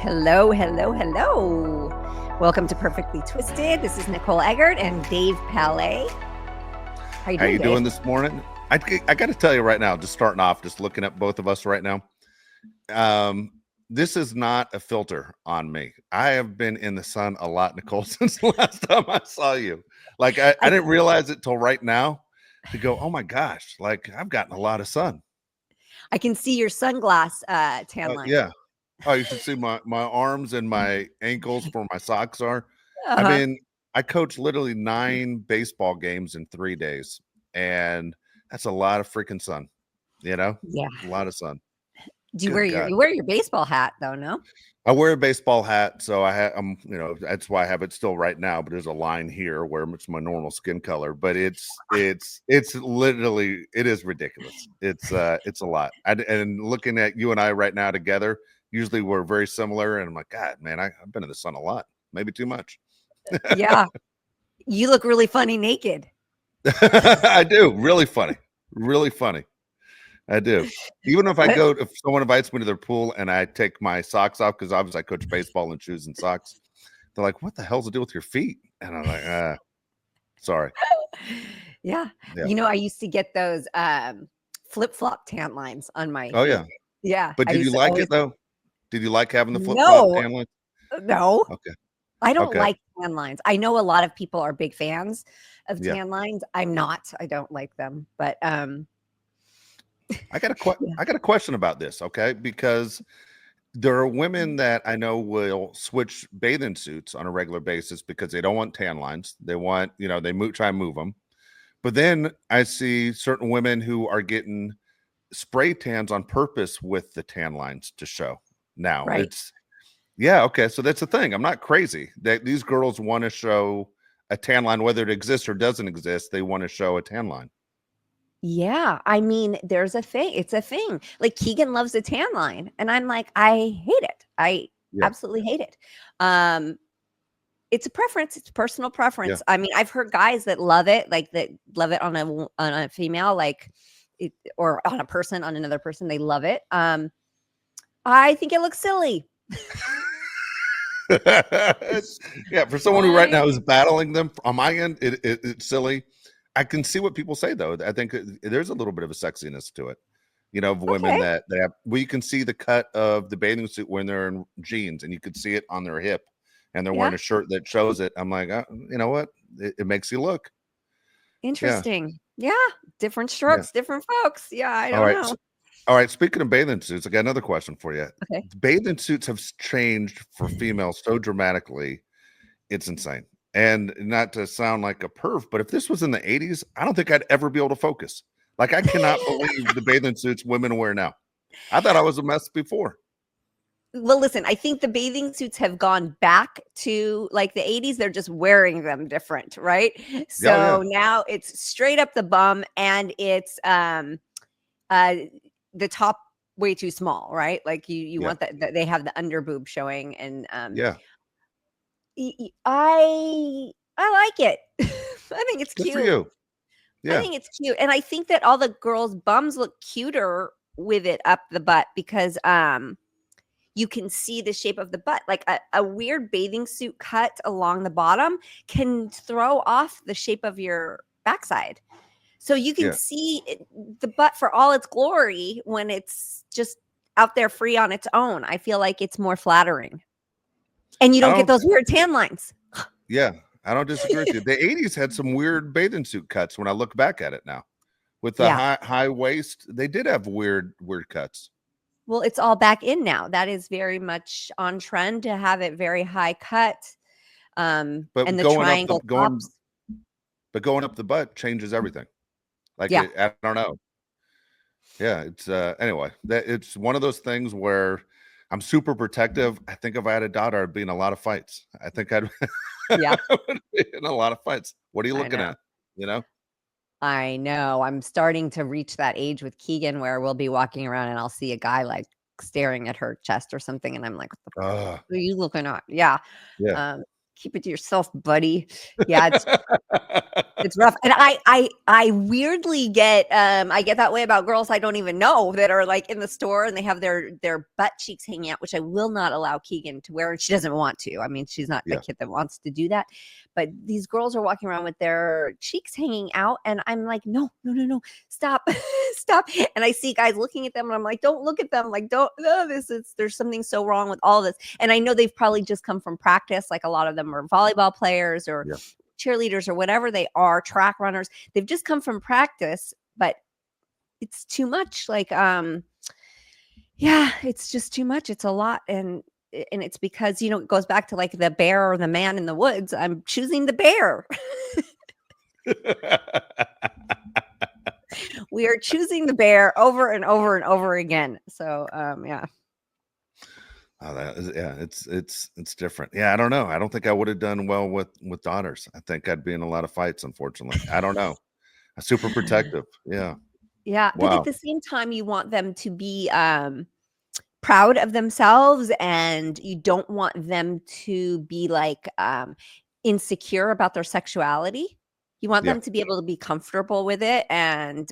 Hello, hello, hello. Welcome to Perfectly Twisted. This is Nicole Eggert and Dave Palais. How you doing, doing this morning? I got to tell you right now, just starting off, just looking at both of us right now. This is not a filter on me. I have been in the sun a lot, Nicole, since the last time I saw you. Like I didn't realize it till right now to go, oh my gosh, like I've gotten a lot of sun. I can see your sunglass tan line. Yeah. Oh, you should see my arms and my ankles where my socks are. Uh-huh. I coached literally 9 baseball games in 3 days, and that's a lot of freaking sun, Yeah. a lot of sun. Do you Good wear God. you wear your baseball hat though, no? I wear a baseball hat, so I'm, that's why I have it still right now, but there's a line here where it's my normal skin color, but it's literally, it is ridiculous. It's a lot. And looking at you and I right now together, usually we're very similar, and I'm like, God, man, I've been in the sun a lot, maybe too much. Yeah. You look really funny naked. I do. Really funny. Really funny. I do. Even if someone invites me to their pool and I take my socks off, because obviously I coach baseball in shoes and socks, they're like, what the hell's the deal with your feet? And I'm like, sorry. Yeah. I used to get those flip-flop tan lines on my Oh, feet. yeah. Yeah. But did you like it, though? Did you like having the flip-flop tan lines? No. Okay. I don't like tan lines. I know a lot of people are big fans of tan lines. I'm not. I don't like them. But I got a question about this, okay? Because there are women that I know will switch bathing suits on a regular basis because they don't want tan lines. They want, try and move them. But then I see certain women who are getting spray tans on purpose with the tan lines to show. Now right. Okay. So that's the thing. I'm not crazy that these girls want to show a tan line, whether it exists or doesn't exist. They want to show a tan line. Yeah. I mean, there's a thing. It's a thing. Like Keegan loves a tan line. And I'm like, I hate it. I absolutely hate it. It's a preference. It's personal preference. I mean, I've heard guys that love it, like that love it on a female, or on a person, on another person. They love it. I think it looks silly. For someone who right now is battling them on my end, it's silly. I can see what people say, though. I think there's a little bit of a sexiness to it, of women that they have. Well, you can see the cut of the bathing suit when they're in jeans, and you could see it on their hip, and they're wearing a shirt that shows it. I'm like, you know what? It makes you look interesting. Yeah, different strokes, different folks. Yeah, I don't know. All right. Speaking of bathing suits, I got another question for you. Okay. Bathing suits have changed for females so dramatically. It's insane. And not to sound like a perv, but if this was in the 80s, I don't think I'd ever be able to focus. Like, I cannot believe the bathing suits women wear now. I thought I was a mess before. Well, listen, I think the bathing suits have gone back to like the 80s. They're just wearing them different, right? So now it's straight up the bum, and it's the top way too small, right? Like you want that they have the under boob showing, and I like it. I think it's cute. Good for you. I think it's cute. And I think that all the girls' bums look cuter with it up the butt because you can see the shape of the butt. Like a weird bathing suit cut along the bottom can throw off the shape of your backside. So you can see the butt for all its glory when it's just out there free on its own. I feel like it's more flattering. And you don't get those weird tan lines. Yeah, I don't disagree with you. The 80s had some weird bathing suit cuts when I look back at it now. With the high waist, they did have weird cuts. Well, it's all back in now. That is very much on trend to have it very high cut. And the triangle tops. But going up the butt changes everything. Like, I don't know. Yeah, it's anyway, it's one of those things where I'm super protective. I think if I had a daughter, I'd be in a lot of fights. I think I'd I would be in a lot of fights. What are you looking at? I know. I'm starting to reach that age with Keegan where we'll be walking around and I'll see a guy like staring at her chest or something. And I'm like, what the fuck are you looking at? Yeah. Keep it to yourself, buddy. Yeah. It's rough. And I weirdly get I get that way about girls I don't even know that are like in the store and they have their butt cheeks hanging out, which I will not allow Keegan to wear, and she doesn't want to. I mean, she's not a Yeah. kid that wants to do that. But these girls are walking around with their cheeks hanging out, and I'm like, no, no, no, no, stop, stop. And I see guys looking at them, and I'm like, don't look at them. Like, don't, no, there's something so wrong with all this. And I know they've probably just come from practice. Like a lot of them are volleyball players or Yeah. cheerleaders or whatever they are, track runners. They've just come from practice, but it's too much. Like, yeah, it's just too much. It's a lot. And it's because, it goes back to like the bear or the man in the woods. I'm choosing the bear. We are choosing the bear over and over and over again. So, yeah. Oh, yeah, it's different. Yeah, I don't know. I don't think I would have done well with daughters. I think I'd be in a lot of fights, unfortunately. I don't know. Super protective. Yeah. Yeah. But at Wow. the same time, you want them to be proud of themselves, and you don't want them to be like insecure about their sexuality. You want Yeah. them to be able to be comfortable with it and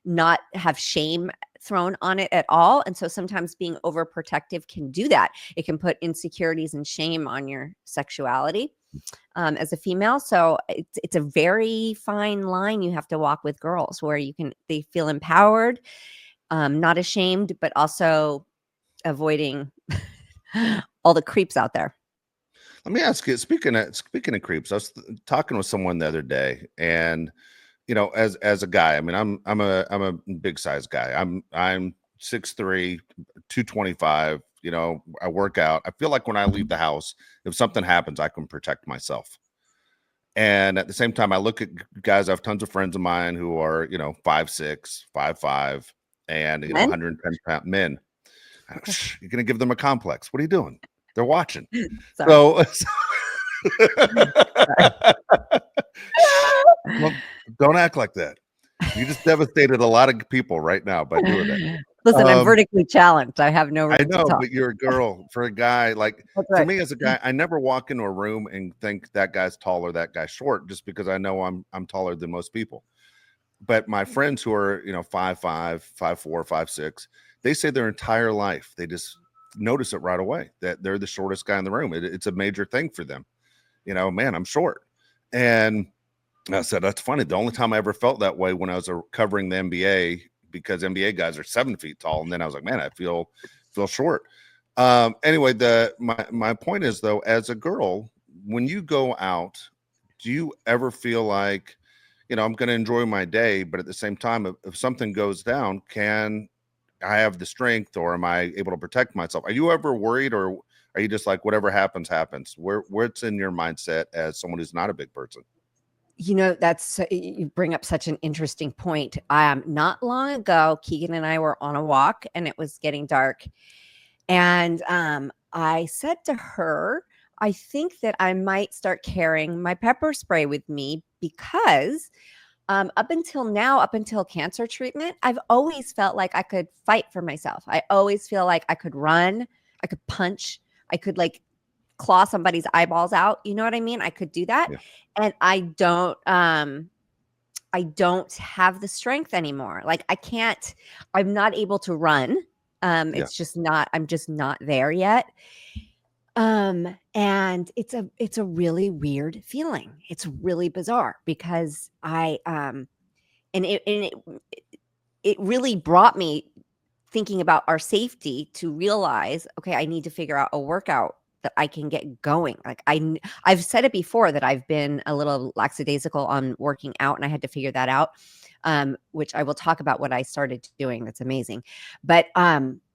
not have shame thrown on it at all. And so sometimes being overprotective can do that. It can put insecurities and shame on your sexuality as a female. So it's a very fine line you have to walk with girls, where they feel empowered, not ashamed, but also avoiding all the creeps out there. Let me ask you, speaking of creeps, I was talking with someone the other day, and as a guy, I mean, I'm a big size guy. I'm 6'3", 225. I work out. I feel like when I leave the house, if something happens, I can protect myself. And at the same time, I look at guys. I have tons of friends of mine who are 5'6", 5'5", and Men? 110-pound men. You're gonna give them a complex. What are you doing? They're watching. Sorry. So, Sorry. well, don't act like that. You just devastated a lot of people right now by doing that. Listen, I'm vertically challenged. I have no I room to know, talk. but you're a girl. For a guy, like That's for right. me as a guy, I never walk into a room and think that guy's tall or that guy's short, just because I know I'm taller than most people. But my friends who are 5'5", 5'4", 5'6", they say their entire life they just notice it right away that they're the shortest guy in the room. It's a major thing for them. Man, I'm short. And I said, that's funny. The only time I ever felt that way when I was covering the NBA, because NBA guys are 7 feet tall. And then I was like, man, I feel short. Anyway, my point is, though, as a girl, when you go out, do you ever feel like, I'm going to enjoy my day, but at the same time, if something goes down, can I have the strength, or am I able to protect myself? Are you ever worried, or are you just like, whatever happens, happens? Where's in your mindset as someone who's not a big person? You bring up such an interesting point. Not long ago, Keegan and I were on a walk, and it was getting dark. And I said to her, I think that I might start carrying my pepper spray with me, because up until now, up until cancer treatment, I've always felt like I could fight for myself. I always feel like I could run, I could punch, I could like claw somebody's eyeballs out. You know what I mean? I could do that. Yeah. And I don't have the strength anymore. Like I'm not able to run. Yeah. I'm just not there yet. And it's a really weird feeling. It's really bizarre, because it really brought me thinking about our safety to realize, okay, I need to figure out a workout that I can get going. Like I've said it before that I've been a little lackadaisical on working out, and I had to figure that out. Which I will talk about what I started doing. That's amazing. But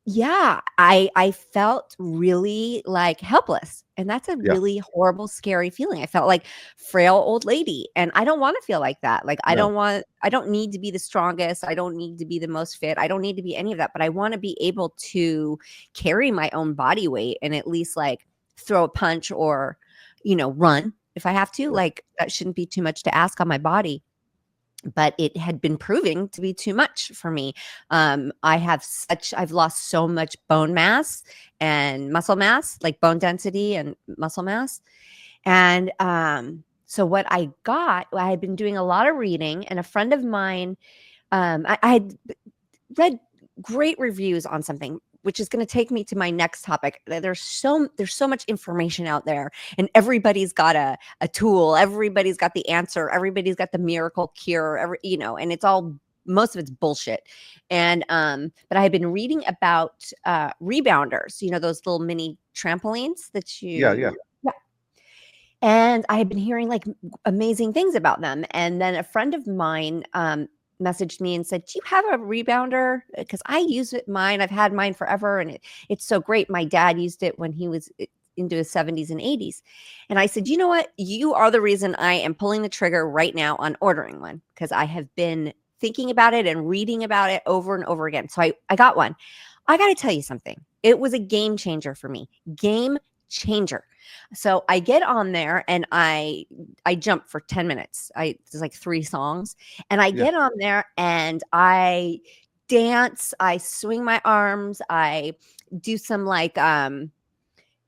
yeah, I felt really like helpless. And that's a Yeah. really horrible, scary feeling. I felt like frail old lady. And I don't want to feel like that. Like I No. don't need to be the strongest. I don't need to be the most fit. I don't need to be any of that. But I want to be able to carry my own body weight and at least like throw a punch or, run if I have to. Yeah. Like that shouldn't be too much to ask on my body. But it had been proving to be too much for me. I've lost so much bone mass and muscle mass, like bone density and muscle mass. And So what I had been doing a lot of reading, and a friend of mine, I had read great reviews on something, which is going to take me to my next topic. There's so much information out there, and everybody's got a tool, everybody's got the answer, everybody's got the miracle cure, and it's all, most of it's bullshit. And but I had been reading about rebounders, those little mini trampolines that Yeah, yeah. yeah. And I had been hearing like amazing things about them. And then a friend of mine messaged me and said, "Do you have a rebounder? Because I use mine. I've had mine forever, and it's so great. My dad used it when he was into his 70s and 80s." And I said, "You know what? You are the reason I am pulling the trigger right now on ordering one, because I have been thinking about it and reading about it over and over again." So I got one. I got to tell you something. It was a game changer for me. Game changer. So I get on there and I jump for 10 minutes. There's like 3 songs, and I Yeah. get on there and I dance, I swing my arms, I do some like like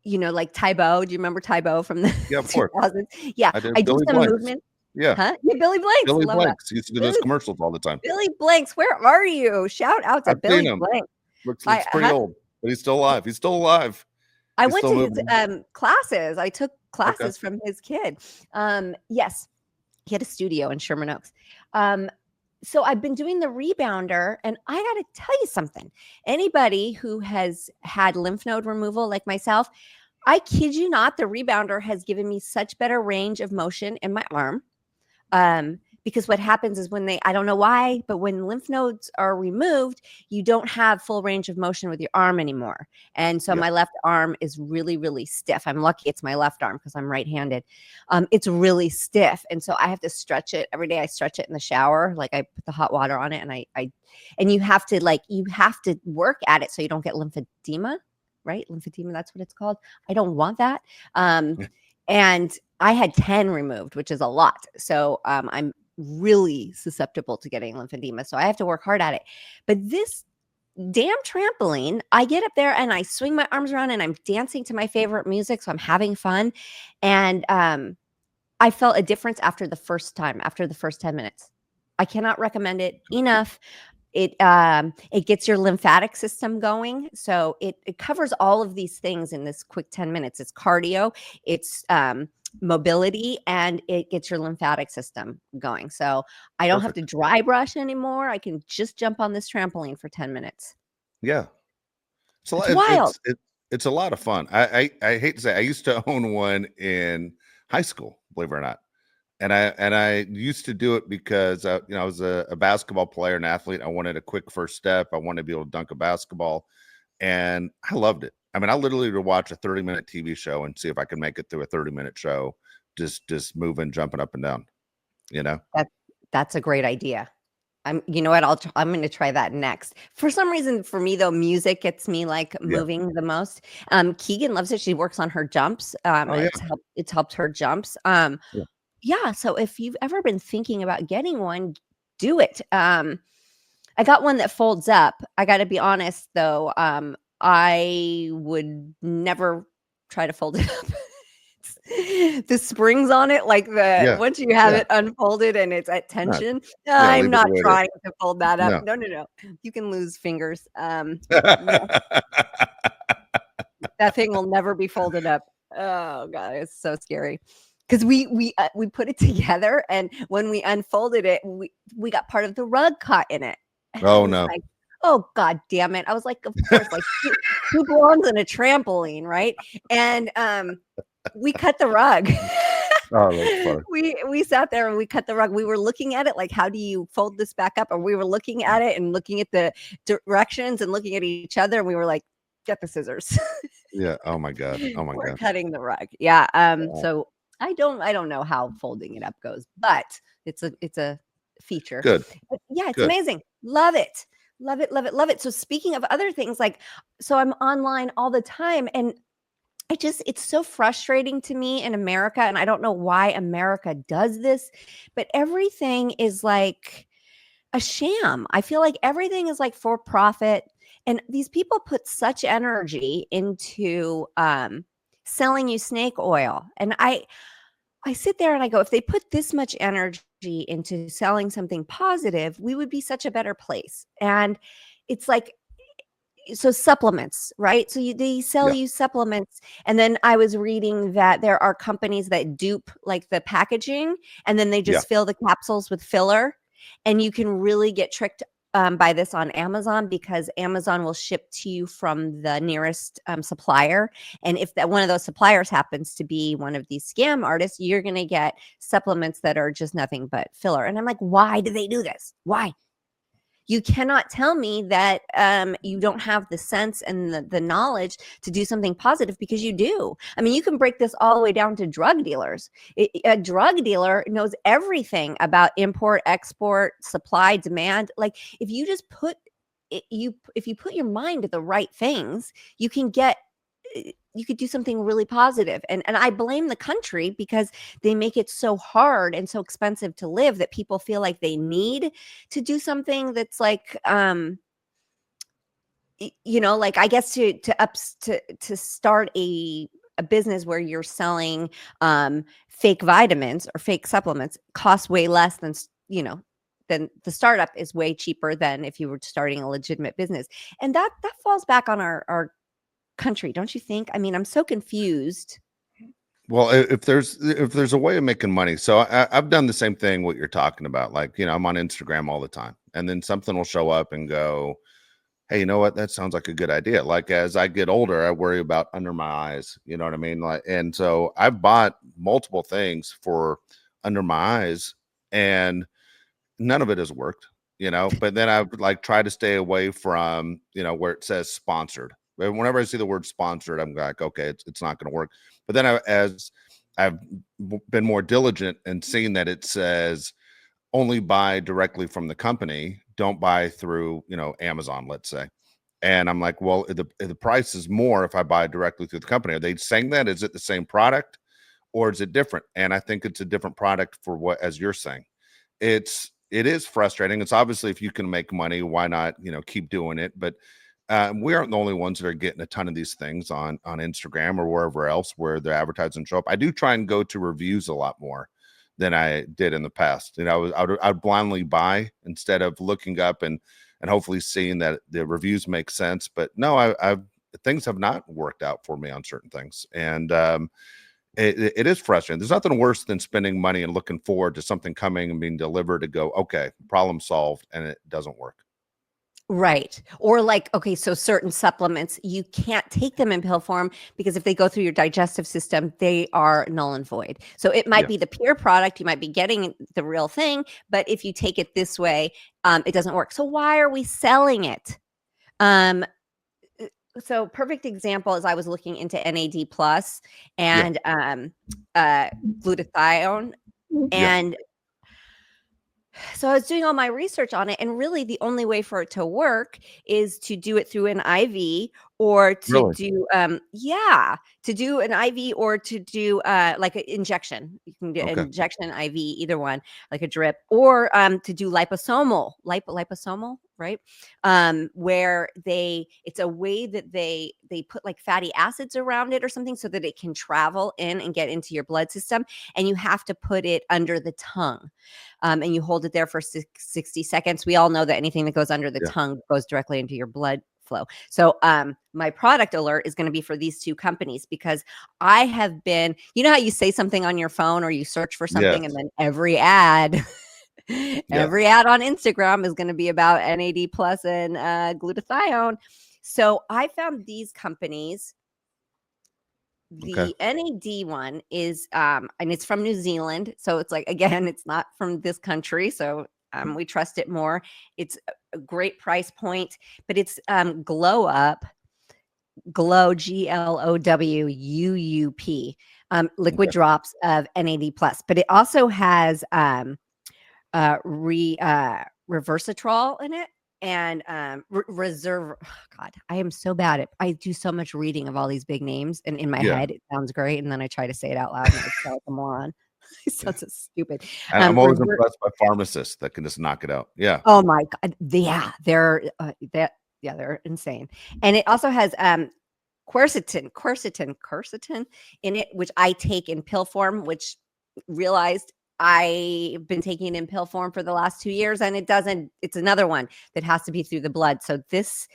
Tybo. Do you remember Tybo from the Yeah, of course. 2000s? Yeah, I did I do Billy some Blanks. movement. Yeah. Huh? Yeah, Billy Blanks. Billy Love that. Blanks used to do those Billy, commercials all the time. Billy Blanks, where are you? Shout out to I've seen Billy him. Blanks. Looks pretty Huh? old, but he's still alive. He's still alive. I He's went still to his moving. classes. I took Okay. classes from his kid. Yes, he had a studio in Sherman Oaks. So I've been doing the rebounder, and I got to tell you something. Anybody who has had lymph node removal like myself, I kid you not, the rebounder has given me such better range of motion in my arm. Because what happens is when I don't know why, but when lymph nodes are removed, you don't have full range of motion with your arm anymore. And so Yeah. my left arm is really, really stiff. I'm lucky it's my left arm because I'm right-handed. It's really stiff. And so I have to stretch it every day. I stretch it in the shower. Like I put the hot water on it, and you have to work at it so you don't get lymphedema, right? Lymphedema, that's what it's called. I don't want that. And I had 10 removed, which is a lot. So I'm really susceptible to getting lymphedema. So I have to work hard at it. But this damn trampoline, I get up there and I swing my arms around and I'm dancing to my favorite music. So I'm having fun. And I felt a difference after the first 10 minutes. I cannot recommend it enough. It gets your lymphatic system going. So it covers all of these things in this quick 10 minutes. It's cardio, it's mobility, and it gets your lymphatic system going. So I don't have to Perfect. dry brush anymore. I can just jump on this trampoline for 10 minutes. Yeah. So It's wild. it's a lot of fun. I hate to say I used to own one in high school, believe it or not. And I used to do it because I was a basketball player and athlete. I wanted a quick first step. I wanted to be able to dunk a basketball, and I loved it. I mean, I literally would watch a 30-minute TV show and see if I could make it through a 30-minute show, just moving, jumping up and down. You know? That's a great idea. You know what? I'm going to try that next. For some reason, for me though, music gets me like Yeah. moving the most. Keegan loves it. She works on her jumps. Oh yeah. It's helped her jumps. Yeah. Yeah. So if you've ever been thinking about getting one, do it. I got one that folds up. I got to be honest though. I would never try to fold it up. The springs on it, like Yeah. once you have Yeah. it unfolded and it's at No. tension, Yeah. I'm Leave it not the way it is. trying to fold that up. No. No. You can lose fingers. That thing will never be folded up. Oh god, it's so scary. Because we put it together, and when we unfolded it, we got part of the rug caught in it. And I Oh was no. like, oh god damn it. I was like, of course, like who belongs on a trampoline, right? And we cut the rug. Oh, that's funny. We sat there and we cut the rug. We were looking at it like, how do you fold this back up? And we were looking at it and looking at the directions and looking at each other. And we were like, get the scissors. Yeah. Oh my god. Oh my We're god. cutting the rug. Yeah. Wow. So I don't know how folding it up goes, but it's a feature. Good. But yeah, it's Good. amazing. Love it. Love it. Love it. Love it. So speaking of other things, so I'm online all the time, and it's so frustrating to me in America, and I don't know why America does this, but everything is like a sham. I feel like everything is like for profit, and these people put such energy into selling you snake oil, and I sit there and I go, if they put this much energy into selling something positive, we would be such a better place. And it's like, so supplements, right? So they sell Yeah. you supplements. And then I was reading that there are companies that dupe like the packaging and then they Yeah. just fill the capsules with filler. And you can really get tricked by this on Amazon because Amazon will ship to you from the nearest supplier. And if that one of those suppliers happens to be one of these scam artists, you're going to get supplements that are just nothing but filler. And I'm like, why do they do this? Why? You cannot tell me that you don't have the sense and the knowledge to do something positive because you do. I mean, you can break this all the way down to drug dealers. A drug dealer knows everything about import, export, supply, demand. Like if you just put if you put your mind to the right things, you can get you could do something really positive. And I blame the country because they make it so hard and so expensive to live that people feel like they need to do something that's like like I guess to start a business where you're selling fake vitamins or fake supplements costs way less than than the startup is way cheaper than if you were starting a legitimate business. And that falls back on our country, don't you think? I mean, I'm so confused. Well, if there's a way of making money, so I've done the same thing what you're talking about. Like, I'm on Instagram all the time, and then something will show up and go, "Hey, you know what? That sounds like a good idea." Like as I get older, I worry about under my eyes. You know what I mean? Like, and so I've bought multiple things for under my eyes, and none of it has worked. But then I've like tried to stay away from where it says sponsored. But whenever I see the word sponsored, I'm like, okay, it's not going to work. But then as I've been more diligent and seen that it says only buy directly from the company, don't buy through Amazon, let's say. And I'm like, well, the price is more if I buy directly through the company. Are they saying that? Is it the same product or is it different? And I think it's a different product for what, as you're saying, it is frustrating. It's obviously if you can make money, why not keep doing it? But we aren't the only ones that are getting a ton of these things on Instagram or wherever else where the advertising show up. I do try and go to reviews a lot more than I did in the past. I'd blindly buy instead of looking up and hopefully seeing that the reviews make sense. But no, I've things have not worked out for me on certain things, and it is frustrating. There's nothing worse than spending money and looking forward to something coming and being delivered to go, okay, problem solved, and it doesn't work. Right. Or like, okay, so certain supplements, you can't take them in pill form because if they go through your digestive system, they are null and void. So it might Yeah. be the pure product, you might be getting the real thing, but if you take it this way, it doesn't work. So why are we selling it? Um, so perfect example is I was looking into NAD plus Yeah. and glutathione. Yeah. And so I was doing all my research on it, and really the only way for it to work is to do it through an IV or to Really? do to do an IV or to do like an injection. You can get an Okay. injection IV, either one, like a drip, or to do liposomal, right? Where it's a way that they put like fatty acids around it or something so that it can travel in and get into your blood system, and you have to put it under the tongue. And you hold it there for 60 seconds. We all know that anything that goes under the Yeah. tongue goes directly into your blood flow. So my product alert is going to be for these two companies because I have been, how you say something on your phone or you search for something and Yes. then every ad, Yeah. every ad on Instagram is going to be about NAD plus and glutathione. So I found these companies. Okay. The NAD one is and it's from New Zealand. So it's like, again, it's not from this country. So we trust it more. It's a great price point, but it's Glow Up, Glow GLOWUUP, liquid Okay. drops of NAD plus. But it also has reversatrol in it and reserve. Oh, God, I am so bad at. I do so much reading of all these big names, and in my Yeah. head it sounds great, and then I try to say it out loud, and I sound like a moron. It sounds so stupid. And I'm always Rever- impressed by pharmacists that can just knock it out. Yeah. oh my God, yeah, they're insane, and it also has quercetin in it, which I take in pill form, which realized I've been taking it in pill form for the last 2 years, and it's another one that has to be through the blood. So this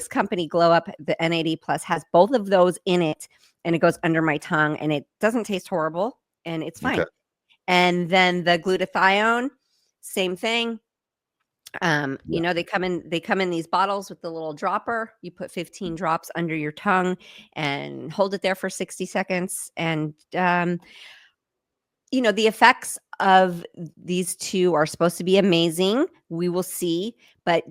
company Glow Up, the NAD Plus, has both of those in it, and it goes under my tongue, and it doesn't taste horrible, and it's Okay. fine. And then the glutathione, same thing. Yeah. They come in these bottles with the little dropper. You put 15 drops under your tongue and hold it there for 60 seconds. And the effects of these two are supposed to be amazing. We will see, but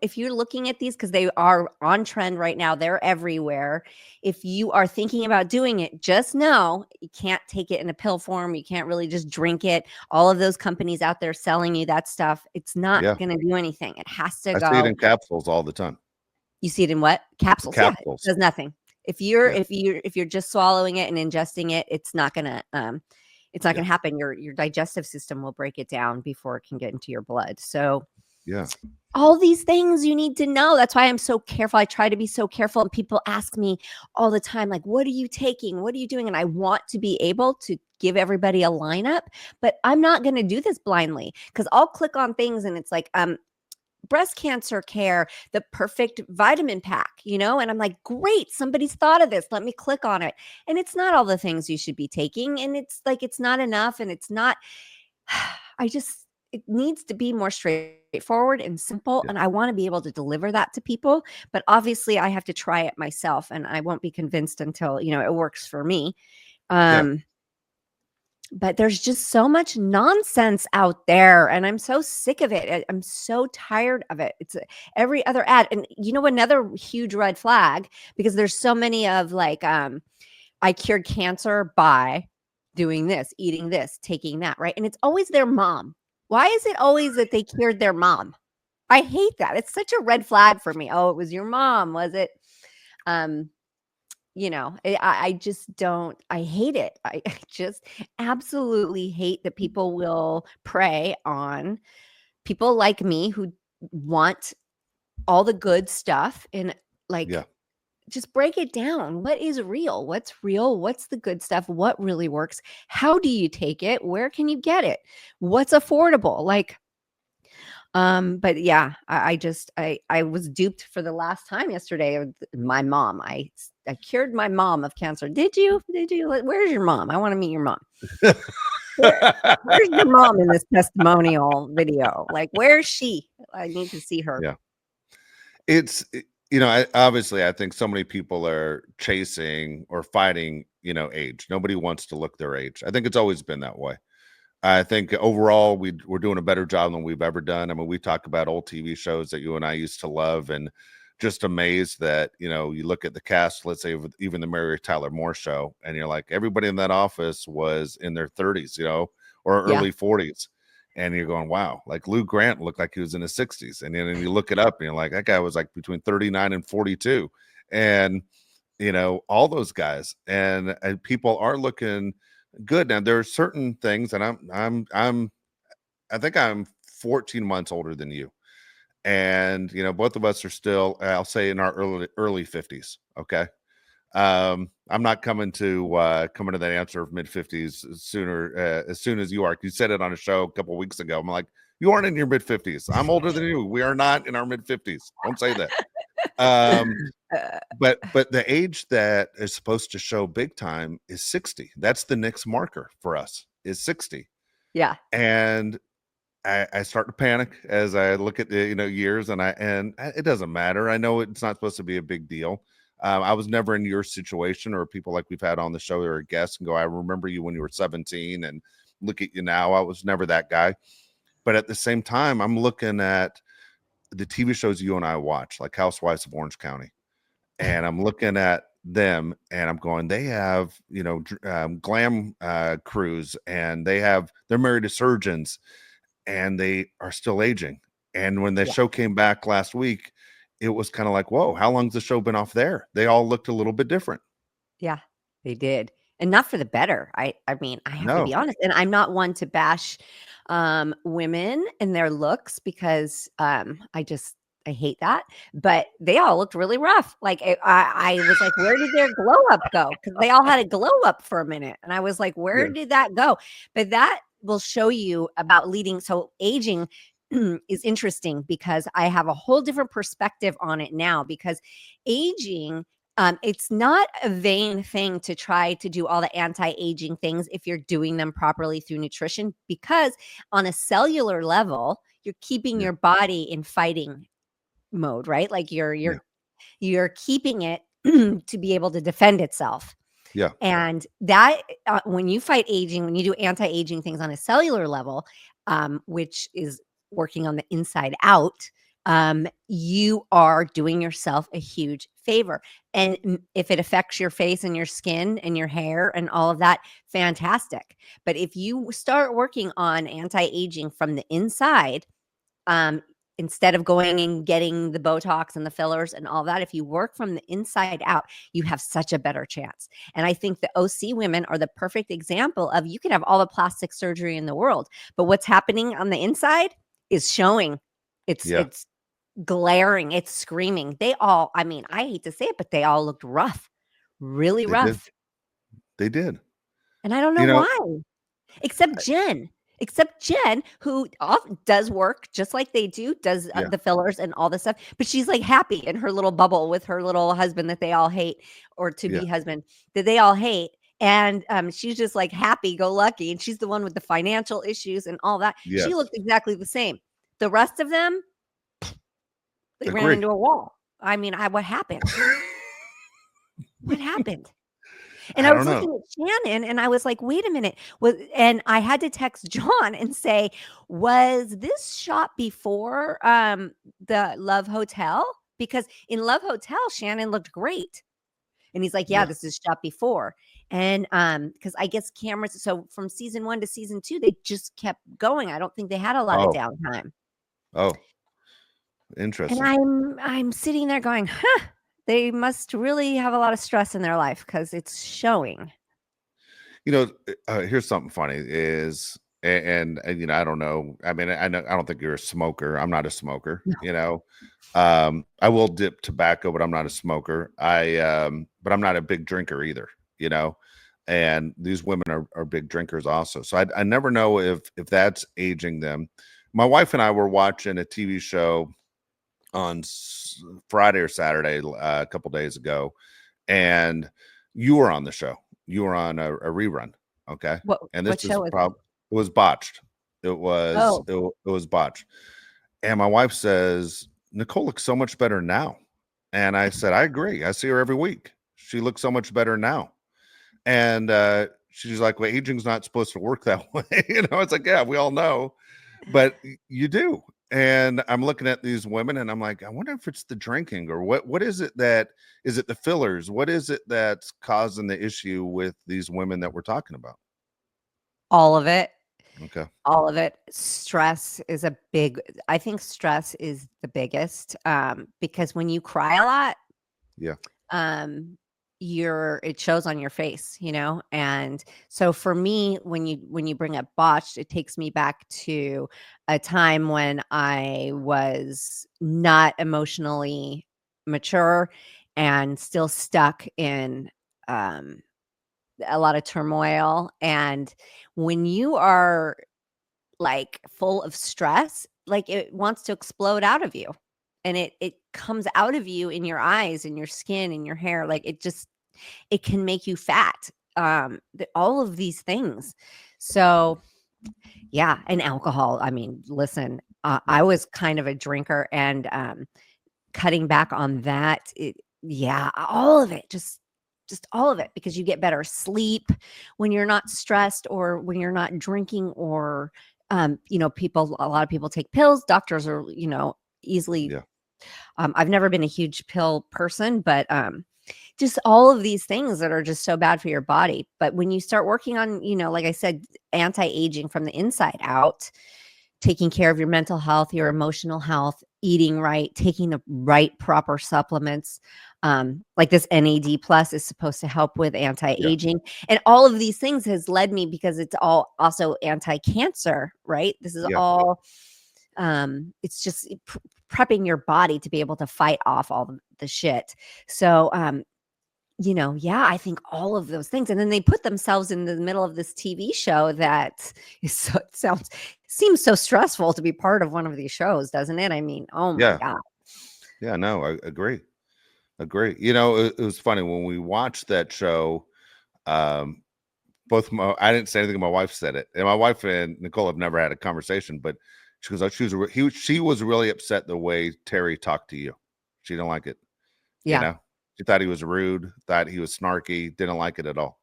if you're looking at these, because they are on trend right now, they're everywhere. If you are thinking about doing it, just know you can't take it in a pill form. You can't really just drink it. All of those companies out there selling you that stuff, it's not Yeah. going to do anything. It has to I see it go. in capsules all the time. You see it in what? Capsules? Yeah, it Capsules. does nothing. If you're Yeah. if you're just swallowing it and ingesting it, it's not Yeah. gonna happen. Your digestive system will break it down before it can get into your blood. So Yeah. all these things you need to know. That's why I'm so careful. I try to be so careful. And people ask me all the time, like, what are you taking? What are you doing? And I want to be able to give everybody a lineup, but I'm not going to do this blindly because I'll click on things and it's like, breast cancer care, the perfect vitamin pack, and I'm like, great, somebody's thought of this. Let me click on it. And it's not all the things you should be taking. And it's like, it's not enough. And it's not, it needs to be more straightforward and simple. Yeah. And I want to be able to deliver that to people. But obviously, I have to try it myself. And I won't be convinced until, it works for me. Yeah. But there's just so much nonsense out there, and I'm so sick of it. I'm so tired of it. It's every other ad. And another huge red flag, because there's so many of like, I cured cancer by doing this, eating this, taking that, right? And it's always their mom. Why is it always that they cured their mom? I hate that. It's such a red flag for me. Oh, it was your mom, was it? I just don't, I hate it. I just absolutely hate that people will prey on people like me who want all the good stuff and like, Yeah. just break it down. What is real? What's real? What's the good stuff? What really works? How do you take it? Where can you get it? What's affordable? Like, but yeah, I was duped for the last time yesterday. My mom, I cured my mom of cancer. Did you? Where's your mom? I want to meet your mom. Where's your mom in this testimonial video? Like, where's she? I need to see her. Yeah. It's obviously I think so many people are chasing or fighting, age. Nobody wants to look their age. I think it's always been that way. I think overall we're doing a better job than we've ever done. I mean, we talk about old TV shows that you and I used to love, and just amazed that you look at the cast, let's say even the Mary Tyler Moore Show, and you're like, everybody in that office was in their 30s, or Yeah, early 40s, and you're going, wow, like Lou Grant looked like he was in his 60s, and then you look it up, and you're like, that guy was like between 39 and 42, and all those guys, and people are looking good. Now there are certain things, and I think I'm 14 months older than you, and both of us are still, I'll say, in our early 50s. Okay. I'm not coming to that answer of mid 50s sooner, as soon as you are. You said it on a show a couple weeks ago. I'm like, you aren't in your mid 50s. I'm older than you. We are not in our mid 50s. Don't say that. um uh, but the age that is supposed to show big time is 60. That's the next marker for us, is 60. yeah, And I start to panic as I look at the years, and it doesn't matter. I know it's not supposed to be a big deal. I was never in your situation, or people like we've had on the show or guests and go, I remember you when you were 17, and look at you now. I was never that guy. But at the same time, I'm looking at the TV shows you and I watch, like Housewives of Orange County, and I'm looking at them, and I'm going, they have glam crews, and they're married to surgeons, and they are still aging. And when the yeah, show came back last week, it was kind of like, whoa, how long's the show been off there? They all looked a little bit different. yeah. They did, and not for the better. I mean, I have to be No. honest, and I'm not one to bash women and their looks because I I hate that. But they all looked really rough. Like I was like, where did their glow up go? Because they all had a glow up for a minute. And I was like, where Yeah. did that go? But that will show you about leading. So aging is interesting because I have a whole different perspective on it now because aging it's not a vain thing to try to do all the anti-aging things if you're doing them properly through nutrition, because on a cellular level, you're keeping Yeah. your body in fighting mode, right? Like Yeah. you're keeping it to be able to defend itself. Yeah. And that when you fight aging, when you do anti-aging things on a cellular level, which is working on the inside out, you are doing yourself a huge favor. And if it affects your face and your skin and your hair and all of that, fantastic. But if you start working on anti-aging from the inside, um, instead of going and getting the Botox and the fillers and all that, if you work from the inside out, you have such a better chance. And I think the OC women are the perfect example of you can have all the plastic surgery in the world, but what's happening on the inside is showing. Yeah. It's glaring, it's screaming. They all, I mean, I hate to say it, but they all looked rough, really They did. rough. They did. And I don't know You know, why. Except Jen. Except Jen, who does work just like they do, does yeah. the fillers and all this stuff. But she's like happy in her little bubble with her little husband that they all hate, or to Yeah. be husband that they all hate. And she's just like happy go lucky. And she's the one with the financial issues and all that. She Yes. looked exactly the same. The rest of them, they ran Agree. into a wall. I mean, what happened? What happened? And I I was don't know. looking at Shannon and I was like, wait a minute. And I had to text John and say, was this shot before the Love Hotel? Because in Love Hotel, Shannon looked great. And he's like, yeah, Yeah. this is shot before. And because I guess cameras, so from season 1 to season 2, they just kept going. I don't think they had a lot of Oh. downtime. Oh. And Interesting. I'm sitting there going, huh, they must really have a lot of stress in their life because it's showing. Here's something funny is, and I don't know. I mean, I don't think you're a smoker. I'm not a smoker. I will dip tobacco, but I'm not a smoker. But I'm not a big drinker either. You know, and these women are big drinkers also. So I never know if that's aging them. My wife and I were watching a TV show on Friday or Saturday a couple days ago, and you were on the show. You were on a rerun, okay? And What this is show is it? prob it was botched. It was botched. And my wife says, "Nicole looks so much better now." And I said, "I agree. I see her every week. She looks so much better now." And she's like, "Well, aging's not supposed to work that way." It's like, yeah, we all know, but you do. And I'm looking at these women and I'm like, I wonder if it's the drinking or what is it that is it the fillers? What is it that's causing the issue with these women that we're talking about? All of it. Okay. All of it. Stress is a big, I think stress is the biggest, because when you cry a lot, Yeah. um, it shows on your face, and so for me, when you bring up botched, it takes me back to a time when I was not emotionally mature and still stuck in um, a lot of turmoil. And when you are like full of stress, like it wants to explode out of you. And it comes out of you in your eyes and your skin and your hair. Like it can make you fat. All of these things. So yeah, and alcohol. I mean, listen, Yeah. I was kind of a drinker, and cutting back on that, yeah, all of it, just all of it, because you get better sleep when you're not stressed or when you're not drinking, or a lot of people take pills. Doctors are, easily. Yeah. I've never been a huge pill person, but just all of these things that are just so bad for your body. But when you start working on, like I said, anti-aging from the inside out, taking care of your mental health, your emotional health, eating right, taking the right proper supplements. Like this NAD plus is supposed to help with Yeah. anti-aging, and all of these things has led me, because it's all also anti-cancer, right? This is Yeah. all it's just prepping your body to be able to fight off all the shit. So, yeah, I think all of those things, and then they put themselves in the middle of this TV show that is seems so stressful to be part of one of these shows, doesn't it? I mean, oh my Yeah. god. Yeah. No, I agree. Agree. It was funny when we watched that show. Um, I didn't say anything. My wife said it, and my wife and Nicole have never had a conversation. But she goes, she was really upset the way Terry talked to you. She didn't like it. You Yeah. know, she thought he was rude, thought he was snarky, didn't like it at all.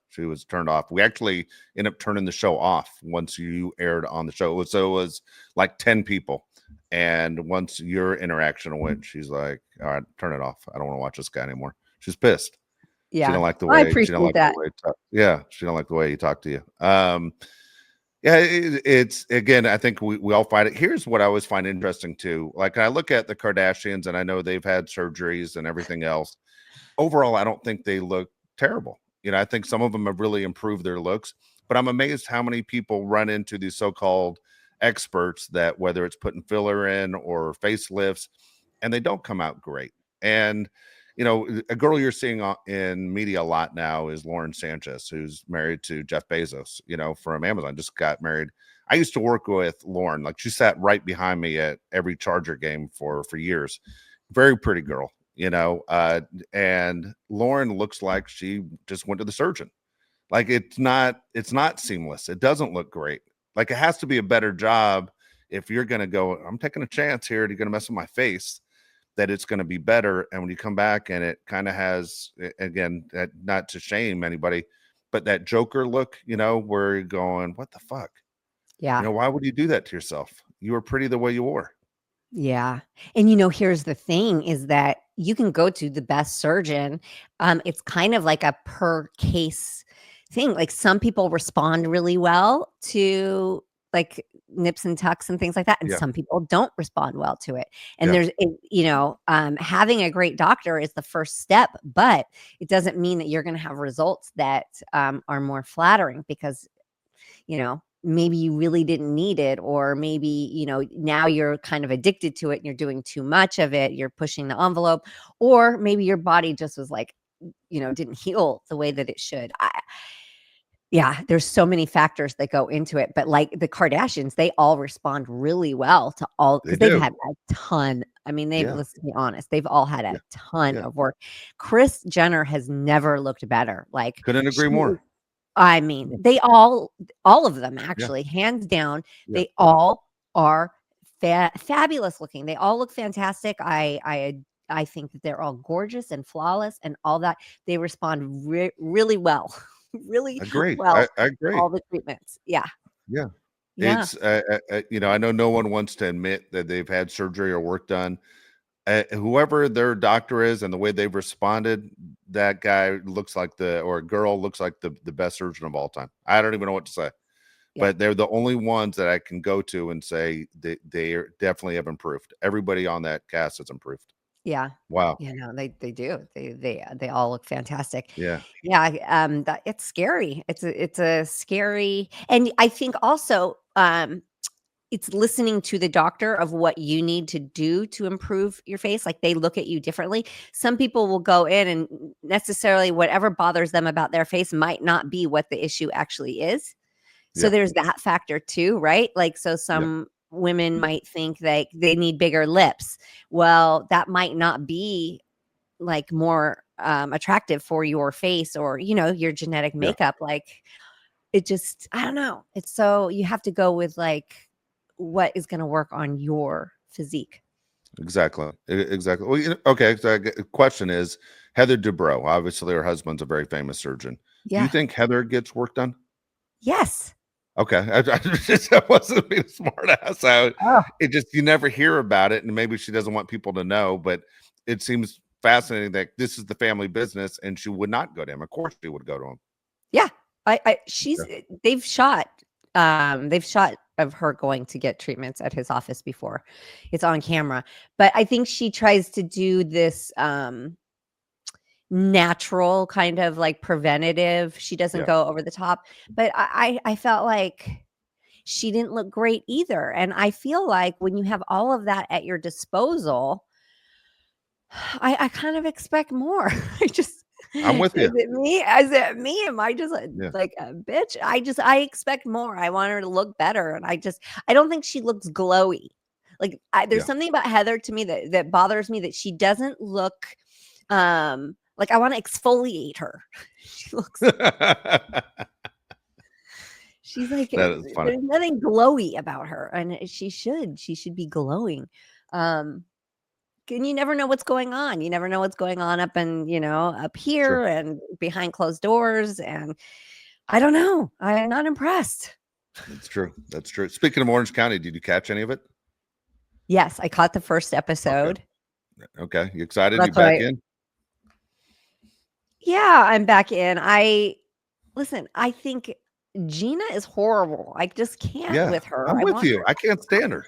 She was turned off. We actually ended up turning the show off once you aired on the show. So it was like 10 people. And once your interaction went, she's like, all right, turn it off. I don't want to watch this guy anymore. She's pissed. Yeah. I She don't appreciate like the that. way, yeah, she don't like the way he talked to you. Yeah, it's again, I think we all find it. Here's what I always find interesting too. Like I look at the Kardashians and I know they've had surgeries and everything else. Overall, I don't think they look terrible. I think some of them have really improved their looks, but I'm amazed how many people run into these so-called experts that whether it's putting filler in or facelifts, and they don't come out great. And a girl you're seeing in media a lot now is Lauren Sanchez, who's married to Jeff Bezos, from Amazon, just got married. I used to work with Lauren. Like she sat right behind me at every Charger game for years. Very pretty girl, and Lauren looks like she just went to the surgeon. Like it's not seamless. It doesn't look great. Like it has to be a better job if you're going to go, I'm taking a chance here. You're going to mess with my face, that it's going to be better. And when you come back and it kind of has, again, not to shame anybody, but that Joker look, where you're going, what the fuck? Yeah. Why would you do that to yourself? You were pretty the way you were. Yeah. And here's the thing is that you can go to the best surgeon. It's kind of like a per case thing. Like some people respond really well to like nips and tucks and things like that. And Yeah. some people don't respond well to it. And Yeah. having a great doctor is the first step, but it doesn't mean that you're going to have results that are more flattering because maybe you really didn't need it, or maybe now you're kind of addicted to it and you're doing too much of it, you're pushing the envelope, or maybe your body just was like didn't heal the way that it should. Yeah, there's so many factors that go into it, but like the Kardashians, they all respond really well to all They because they've do. had a ton. I mean, Yeah. let's be honest, they've all had Yeah. a ton Yeah. of work. Kris Jenner has never looked better. Like Couldn't she agree more. I mean, Yeah. they all of them Yeah. actually, hands down, Yeah. they all are fabulous looking. They all look fantastic. I think that they're all gorgeous and flawless and all that. They respond really well, really Agree. well I to agree. all the treatments. Yeah, Yeah. yeah, I know no one wants to admit that they've had surgery or work done. Whoever their doctor is and the way they've responded, that guy looks like or girl looks like the best surgeon of all time. I don't even know what to say, yeah, but they're the only ones that I can go to and say they definitely have improved. Everybody on that cast has improved. yeah. Wow. No, they do. They all look fantastic. Yeah. Yeah, that it's scary. It's a scary, and I think also it's listening to the doctor of what you need to do to improve your face. Like they look at you differently. Some people will go in and necessarily whatever bothers them about their face might not be what the issue actually is. So Yeah. there's that factor too, right? Like, so Yeah. some women might think that they need bigger lips. Well, that might not be like more attractive for your face or, your genetic Yeah. makeup. Like it just, I don't know. It's so you have to go with like what is going to work on your physique. Exactly. Exactly. Well, okay. So question is Heather Dubrow. Obviously, her husband's a very famous surgeon. Do you Yeah. think Heather gets work done? Yes. Okay, I wasn't being a smart ass. Oh, It just you never hear about it, and maybe she doesn't want people to know. But it seems fascinating that this is the family business, and she would not go to him. Of course, she would go to him. yeah. She's Yeah, they've shot of her going to get treatments at his office before. It's on camera. But I think she tries to do this natural kind of like preventative. She doesn't yeah, go over the top. But I felt like she didn't look great either. And I feel like when you have all of that at your disposal, I kind of expect more. I just I'm with you. is it me? Is it me? Am I just Yeah, like a bitch? I expect more. I want her to look better. And I don't think she looks glowy. Like there's yeah. something about Heather to me that bothers me, that she doesn't look like I want to exfoliate her. She looks she's like That is funny. there's nothing glowy about her, and she should be glowing. Um and you never know what's going on. You never know what's going on up and, up Sure. here and behind closed doors. And I don't know. I'm not impressed. That's true. That's true. Speaking of Orange County, did you catch any of it? Yes, I caught the first Okay. episode. Okay. You excited? You That's back why. in? Yeah, I'm back in. Listen, I think Gina is horrible. I just can't Yeah. with her. I'm I with want you. her. I can't stand her.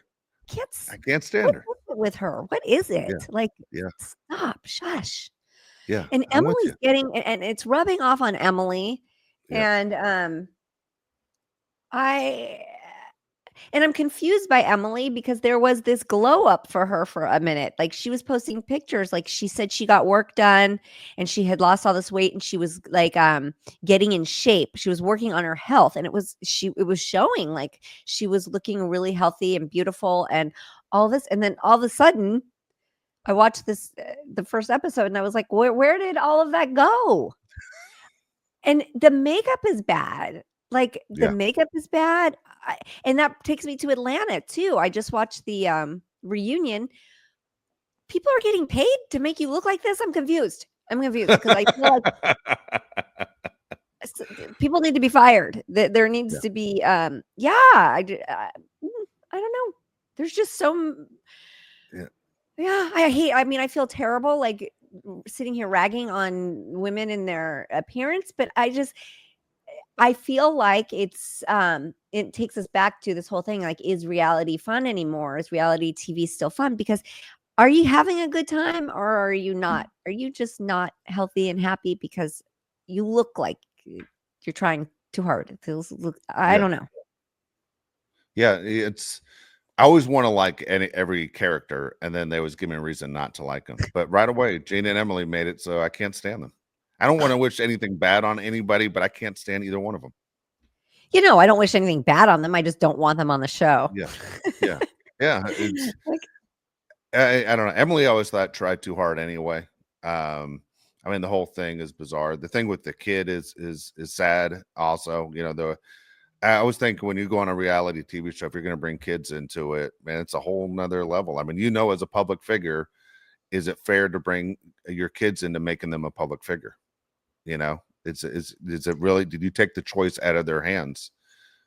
Can't. I can't What stand her. is it with her? What is Yeah. it? Like, Yeah. stop, shush. Yeah. And I'm with you. Emily's and it's rubbing off on Emily. Yeah. And I And I'm confused by Emily because there was this glow up for her for a minute. Like she was posting pictures, like she said she got work done and she had lost all this weight and she was like getting in shape. She was working on her health and it was showing, like she was looking really healthy and beautiful and all this. And then all of a sudden I watched the first episode and I was like, where did all of that go? And the makeup is bad. Like, the Yeah. makeup is bad, and that takes me to Atlanta too. I just watched the, reunion. People are getting paid to make you look like this? I'm confused because I feel like people need to be fired. There needs Yeah. to be, yeah, I don't know. There's just Yeah. yeah, I mean, I feel terrible, like, sitting here ragging on women and their appearance, but I feel like it takes us back to this whole thing, like, is reality fun anymore? Is reality TV still fun? Because are you having a good time or are you not? Are you just not healthy and happy because you look like you're trying too hard? It feels I Yeah. don't know. Yeah. I always want to like every character, and then they always give me a reason not to like them. But right away, Gina and Emily made it so I can't stand them. I don't want to wish anything bad on anybody, but I can't stand either one of them. I don't wish anything bad on them. I just don't want them on the show. Yeah. Yeah. Yeah. It's Like, I don't know. Emily always thought tried too hard anyway. I mean, the whole thing is bizarre. The thing with the kid is sad. Also, I always think when you go on a reality TV show, if you're going to bring kids into it, man, it's a whole nother level. I mean, as a public figure, is it fair to bring your kids into making them a public figure? Is it really? Did you take the choice out of their hands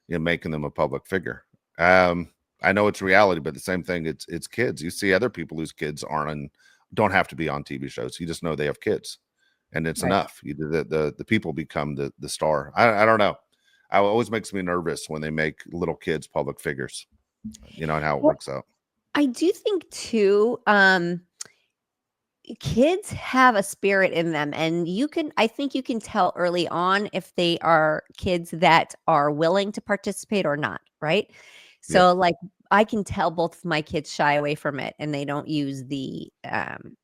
in making them a public figure? I know it's reality, but the same thing. It's kids. You see other people whose kids don't have to be on TV shows. You just know they have kids, and it's right. enough. The people become the star. I don't know. It always makes me nervous when they make little kids public figures. And how it Well, works out. I do think too, kids have a spirit in them, and I think you can tell early on if they are kids that are willing to participate or not, right? Yeah, So, like, I can tell both of my kids shy away from it and they don't use the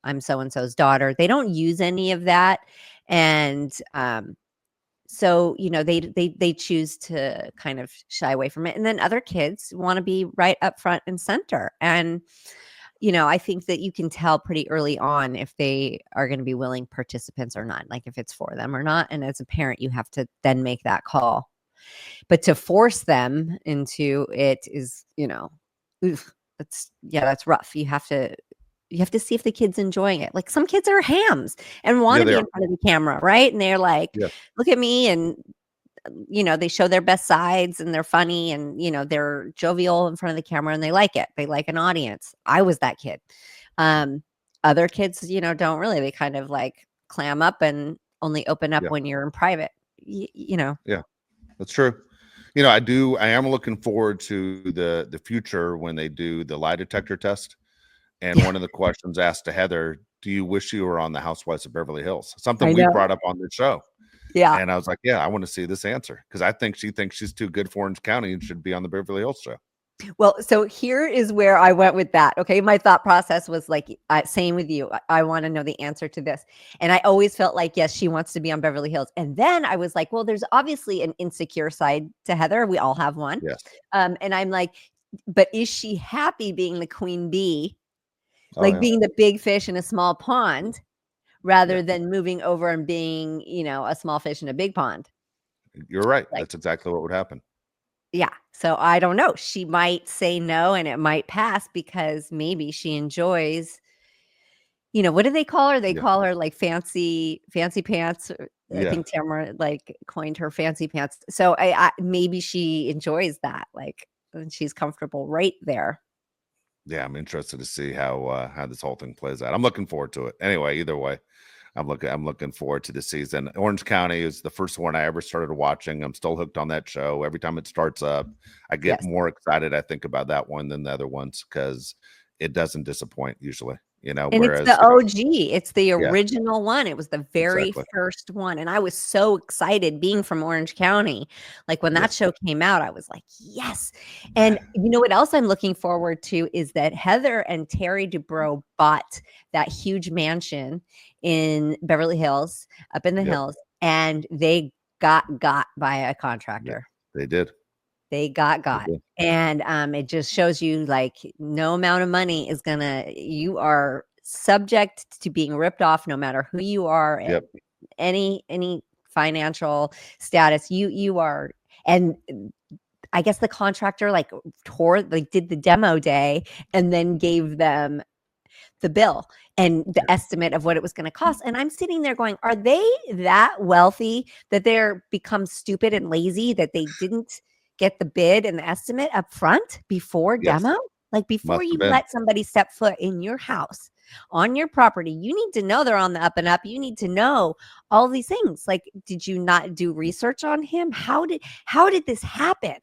I'm so and so's daughter. They don't use any of that. And so, they choose to kind of shy away from it. And then other kids want to be right up front and center. And I think that you can tell pretty early on if they are going to be willing participants or not, like if it's for them or not. And as a parent, you have to then make that call. But to force them into it is, that's rough. You have to see if the kid's enjoying it. Like some kids are hams and want yeah, to they be are. in front of the camera, right? And they're like, Yeah, look at me, and they show their best sides and they're funny and they're jovial in front of the camera and they like it. They like an audience. I was that kid. Um, Other kids, don't really. They kind of like clam up and only open up yeah, when you're in private. yeah. That's true. I am looking forward to the future when they do the lie detector test. And Yeah, one of the questions asked to Heather, do you wish you were on the Housewives of Beverly Hills? Something I we know. brought up on the show. Yeah. And I was like, yeah, I want to see this answer because I think she thinks she's too good for Orange County and should be on the Beverly Hills show. Well, so here is where I went with that. Okay. My thought process was like, same with you. I want to know the answer to this. And I always felt like, yes, she wants to be on Beverly Hills. And then I was like, well, there's obviously an insecure side to Heather. We all have one. Yes. And I'm like, but is she happy being the queen bee, Oh, like yeah. being the big fish in a small pond, rather Yeah. than moving over and being, a small fish in a big pond? You're right. Like, That's exactly what would happen. yeah. So I don't know. She might say no and it might pass because maybe she enjoys, what do they call her? They Yeah. call her like fancy pants. I Yeah. think Tamara like coined her fancy pants. So I maybe she enjoys that, like, and she's comfortable right there. Yeah. I'm interested to see how this whole thing plays out. I'm looking forward to it. Anyway, either way, I'm looking forward to the season. Orange County is the first one I ever started watching. I'm still hooked on that show. Every time it starts up, I get Yes. more excited, I think, about that one than the other ones because it doesn't disappoint usually, And it's whereas, the OG. It's the yeah, original one. It was the very exactly. first one, and I was so excited being from Orange County. Like, when Yeah. that show came out, I was like, "Yes." And you know what else I'm looking forward to is that Heather and Terry Dubrow bought that huge mansion in Beverly Hills, up in the Yep. hills, and they got by a Yeah. contractor. They did. They got. They did. And it just shows you like no amount of money is you are subject to being ripped off no matter who you are at Yep. any financial status. You are. And I guess the contractor like did the demo day and then gave them the bill and the estimate of what it was going to cost. And I'm sitting there going, are they that wealthy that they're become stupid and lazy that they didn't get the bid and the estimate up front before Yes. demo? Like, before Must have you been. let somebody step foot in your house, on your property, you need to know they're on the up and up. You need to know all these things. Like, did you not do research on him? How did this happen?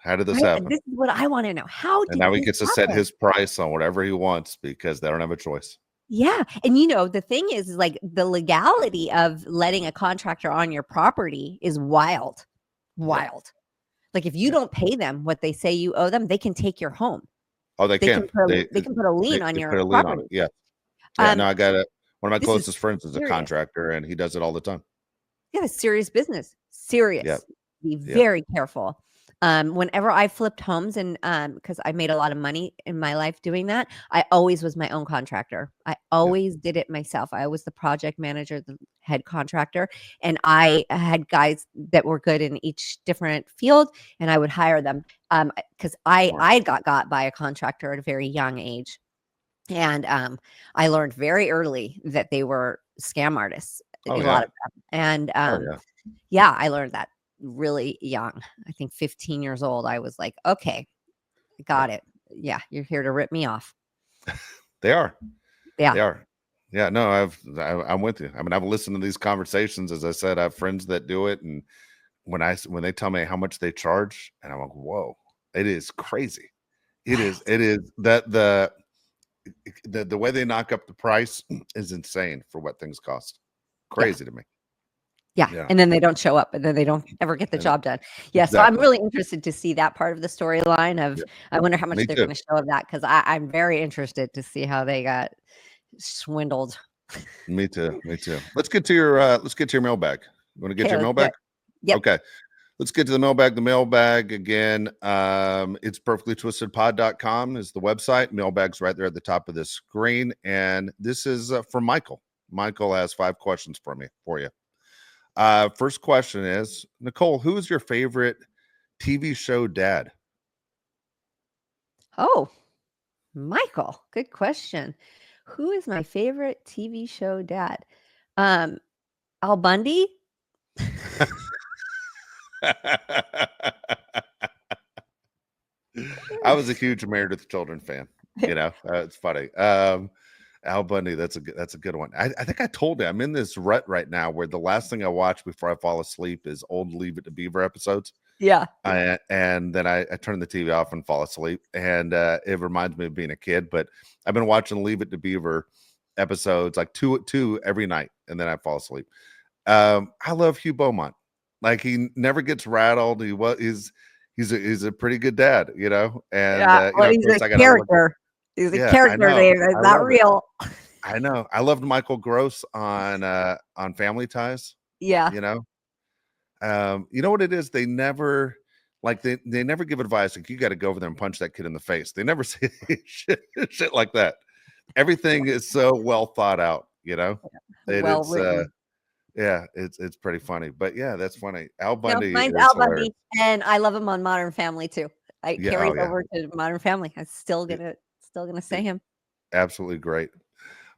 How did this Right? And happen? this is what I want to know. How And did now he this gets to set happen? his price on whatever he wants because they don't have a choice. Yeah. And the thing is like the legality of letting a contractor on your property is wild. Yeah. Wild. Like, if you Yeah. don't pay them what they say you owe them, they can take your home. Oh, they They can can. put a lien on They put your a lien on it. property. Yeah. Yeah. Um, No, I got it. One of my this is closest friends is a serious. contractor and he does it all the time. Yeah, serious business. Yeah. Serious. Be Yeah. very careful. Whenever I flipped homes and because I made a lot of money in my life doing that, I always was my own contractor. I Yeah. always did it myself. I was the project manager, the head contractor, and I had guys that were good in each different field, and I would hire them. Because Smart. I got by a contractor at a very young age. And I learned very early that they were scam artists, Oh, a lot yeah. of them. And Oh, yeah. yeah, I learned that really young. I think 15 years old. I was like, okay, Yeah. got it. Yeah, you're here to rip me off. They are. Yeah. They are. Yeah. No, I'm with you. I mean, I've listened to these conversations. As I said, I have friends that do it. And when they tell me how much they charge, and I'm like, whoa, it is crazy. Wild. It is that the way they knock up the price is insane for what things cost. Yeah. Crazy to me. Yeah. Yeah. And then they don't show up and then they don't ever get the And job done. Yeah. So I'm exactly. really interested to see that part of the storyline Yeah. I wonder how much Me they're too. going to show of that, because I'm very interested to see how they got swindled. Me too. Me too. Let's get to your mailbag. You want to get to Okay, your let's do mailbag? it. Yep. Okay. Let's get to the mailbag. The mailbag again. It's perfectlytwistedpod.com is the website. Mailbag's right there at the top of the screen. And this is from Michael. Michael has 5 questions for you. First question is, Nicole, who is your favorite TV show dad? Oh, Michael, good question. Who is my favorite TV show dad? Al Bundy? I was a huge Married with Children fan. It's funny. Al Bundy, that's a good one. I think I told you I'm in this rut right now where the last thing I watch before I fall asleep is old Leave It to Beaver episodes. Yeah. And then I turn the TV off and fall asleep. And it reminds me of being a kid. But I've been watching Leave It to Beaver episodes, like two every night, and then I fall asleep. I love Hugh Beaumont. Like he never gets rattled. He's a pretty good dad, you know. And Yeah, well, of he's a course I gotta look at character. He's a yeah, I character, know. Dave. It's I not love it. real. I know. I loved Michael Gross on Family Ties, Yeah. you know. You know what it is? They never they never give advice like you got to go over there and punch that kid in the face. They never say shit like that. Everything is so well thought out, you know. Well It's written. yeah, it's pretty funny. But yeah, that's funny. Al No, Bundy mine's is Al hilarious. Bundy, and I love him on Modern Family too. It Yeah, oh carries yeah. over to Modern Family. I'm It- still gonna say it- him. absolutely great.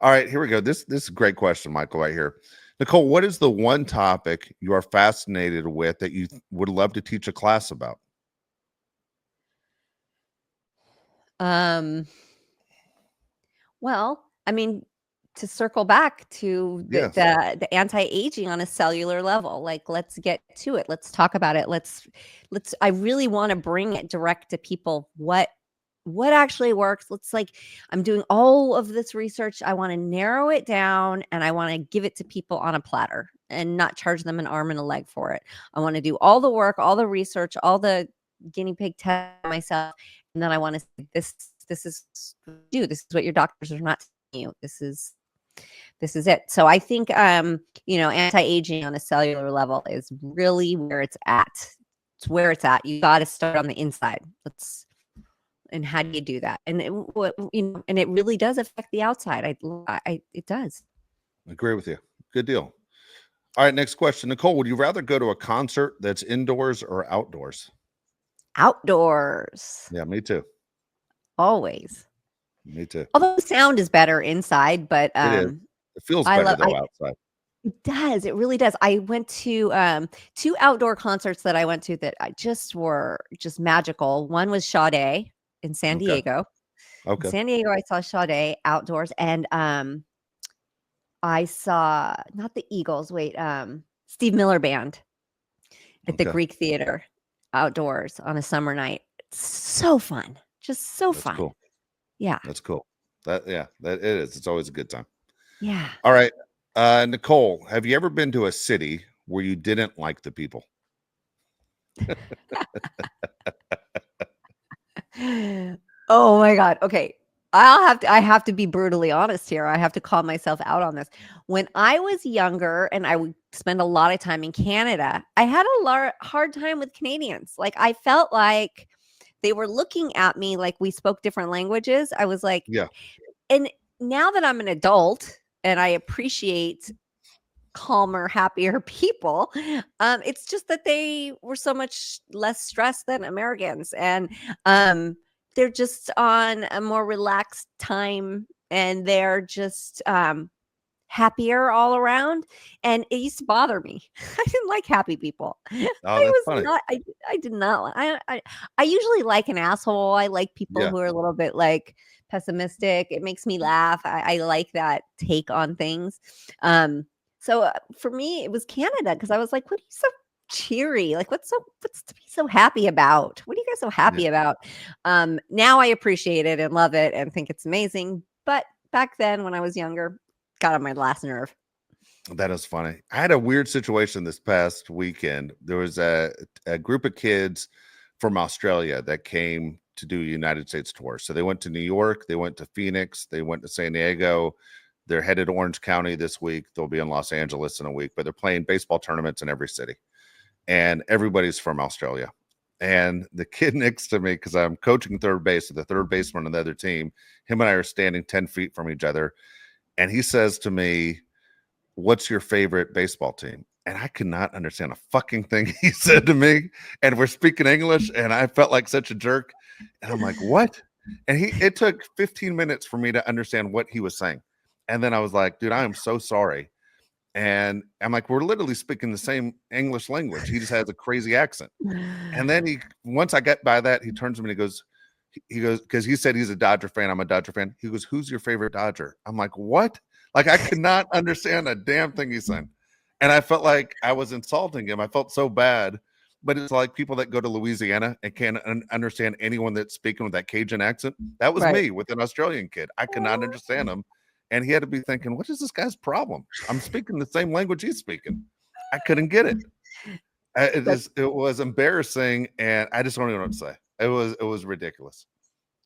All right, here we go. This is a great question, Michael, right here. Nicole, what is the one topic you are fascinated with that you would love to teach a class about? Um, well, I mean, to circle back to Yes, the anti-aging on a cellular level, like let's get to it. Let's talk about it. Let's I really want to bring it direct to people what actually works. I'm doing all of this research. I want to narrow it down and I want to give it to people on a platter and not charge them an arm and a leg for it. I want to do all the work, all the research, all the guinea pig test myself, and then I want to say this is what you do. This is what your doctors are not telling you. This is it. So I think anti-aging on a cellular level is really where it's at. It's where it's at. You got to start on the inside. And how do you do that? And and it really does affect the outside. It does. agree with you. Good deal. All right, next question. Nicole, would you rather go to a concert that's indoors or outdoors? Outdoors, Yeah, me too. always. Me too. Although the sound is better inside, but It is. It feels I better love though outside. it does. It really does. I went to two outdoor concerts that I went to that I just were just magical. One was Sade in San Okay. Diego. In Okay. San Diego, I saw Sade outdoors, and I saw not the Eagles. Wait, Steve Miller Band at the Okay. Greek Theater outdoors on a summer night. It's so fun. Just so That's fun. cool. Yeah. That's cool. That yeah, that it is. It's always a good time. Yeah. All right. Nicole, have you ever been to a city where you didn't like the people? Oh my god. Okay. I have to be brutally honest here. I have to call myself out on this. When I was younger and I would spend a lot of time in Canada, I had hard time with Canadians. Like I felt like they were looking at me like we spoke different languages. I was like, Yeah. and now that I'm an adult and I appreciate calmer, happier people, it's just that they were so much less stressed than Americans, and they're just on a more relaxed time, and they're just happier all around. And it used to bother me. I didn't like happy people. I Oh, that's was funny. not. I did not. I usually like an asshole. I like people Yeah. who are a little bit like pessimistic. It makes me laugh. I like that take on things. So for me, it was Canada because I was like, "What are you so cheery? Like, what's to be so happy about? What are you guys so Yeah. happy about?" Now I appreciate it and love it and think it's amazing. But back then, when I was younger, got on my last nerve. That is funny. I had a weird situation this past weekend. There was a group of kids from Australia that came to do a United States tour. So they went to New York, they went to Phoenix, they went to San Diego. They're headed to Orange County this week. They'll be in Los Angeles in a week, but they're playing baseball tournaments in every city. And everybody's from Australia. And the kid next to me, because I'm coaching third base, so the third baseman on the other team, him and I are standing 10 feet from each other. And he says to me, "What's your favorite baseball team?" And I could not understand a fucking thing he said to me. And we're speaking English, and I felt like such a jerk. And I'm like, "What?" And it took 15 minutes for me to understand what he was saying. And then I was like, "Dude, I am so sorry." And I'm like, "We're literally speaking the same English language. He just has a crazy accent." And then once I get by that, he turns to me and he goes, because he said he's a Dodger fan. I'm a Dodger fan. He goes, "Who's your favorite Dodger?" I'm like, "What?" Like I could not understand a damn thing he said. And I felt like I was insulting him. I felt so bad. But it's like people that go to Louisiana and can't understand anyone that's speaking with that Cajun accent. That was Right. me with an Australian kid. I could not understand him. And he had to be thinking, what is this guy's problem? I'm speaking the same language he's speaking. I couldn't get it. That's It was embarrassing, and I just don't even know what to say. It was ridiculous.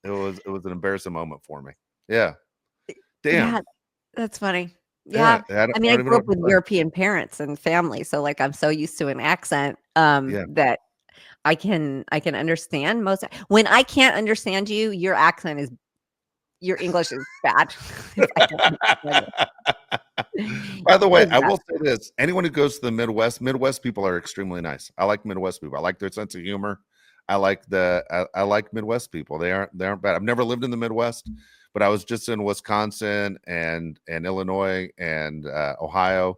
It was an embarrassing moment for me. Yeah. yeah, Damn. that's funny. Yeah. Yeah. I I mean, I don't even know grew up what with to say. European parents and family, so, like, I'm so used to an accent, Yeah. that I can understand most when I can't understand you, your English is bad if I can't understand it. By the way, It's I bad. will say this: anyone who goes to the Midwest, Midwest people are extremely nice. I like Midwest people. I like their sense of humor. I like Midwest people. They aren't bad. I've never lived in the Midwest, but I was just in Wisconsin and Illinois and Ohio,